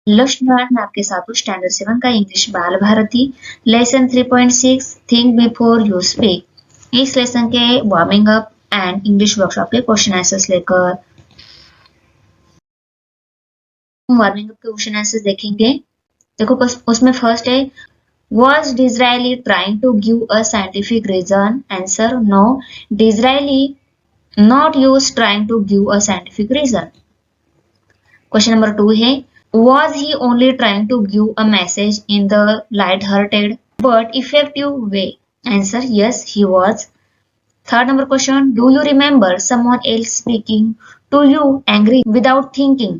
Hello student, मैं आपके साथ हूँ स्टैंडर्ड 7 का English Bal Bharati lesson 3.6 think before you speak. इस लेसन के warming up and English workshop के क्वेश्चन आंसर्स लेकर वार्मिंग अप के क्वेश्चन आंसर्स देखेंगे। देखो उसमें फर्स्ट है, was Disraeli trying to give a scientific reason? Answer, no, Disraeli not used trying to give a scientific reason. Question number 2 है, was he only trying to give a message in the light-hearted but effective way? Answer, yes, he was. Third number question, do you remember someone else speaking to you angry without thinking?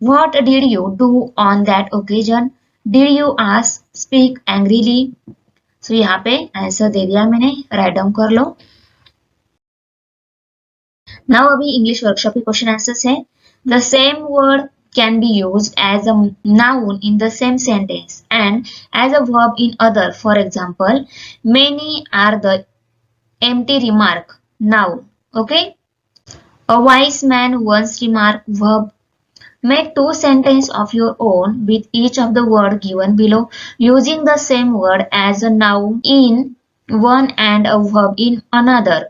What did you do on that occasion? Did you ask, speak angrily? So यहाँ पे answer दे दिया मैंने, write down कर लो। Now अभी English workshop के question answers है। The same word can be used as a noun in the same sentence and as a verb in other. For example, many are the empty remark, noun. Okay? A wise man once remarked, verb. Make two sentences of your own with each of the word given below using the same word as a noun in one and a verb in another.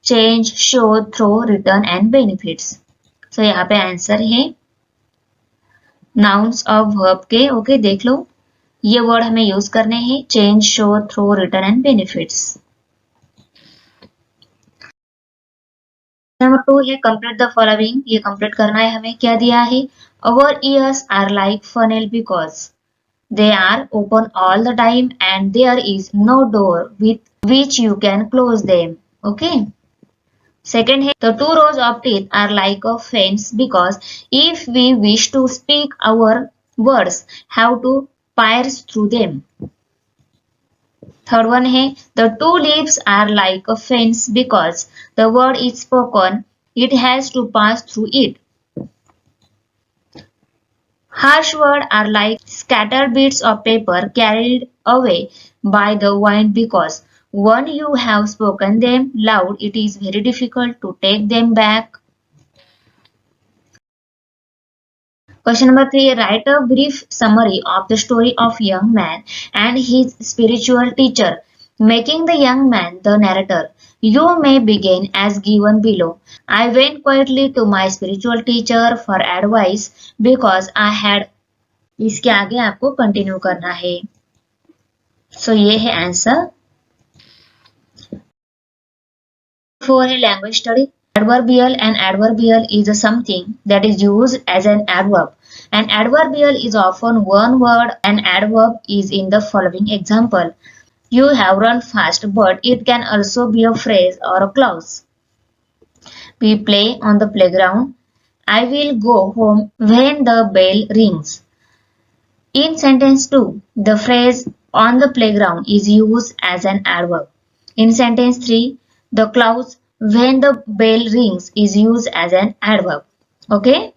Change, show, throw, return and benefits. So यहाँ पे answer है nouns of verb के। Okay, देख लो, ये word हमें use करने हैं, change, show, throw, return and benefits. Number 2 है, कंप्लीट द फॉलोइंग। ये कंप्लीट करना है हमें। क्या दिया है, our ears are like funnel because they are open all the time and there is no door with which you can close them. Okay. Second है, the two rows of teeth are like a fence because if we wish to speak our words, have to pierce through them. Third one है, the two leaves are like a fence because the word is spoken, it has to pass through it. Harsh words are like scattered bits of paper carried away by the wind because when you have spoken them loud, it is very difficult to take them back. Question number 3. Write a brief summary of the story of young man and his spiritual teacher, making the young man the narrator. You may begin as given below. I went quietly to my spiritual teacher for advice because I had. इसके आगे आपको continue करना है। सो ये है answer. 4 है language study. Adverbial and adverbial is something that is used as an adverb. An adverbial is often one word. An adverb is in the following example. You have run fast, but it can also be a phrase or a clause. We play on the playground. I will go home when the bell rings. In sentence 2, the phrase on the playground is used as an adverb. In sentence 3, the clause when the bell rings is used as an adverb. Okay?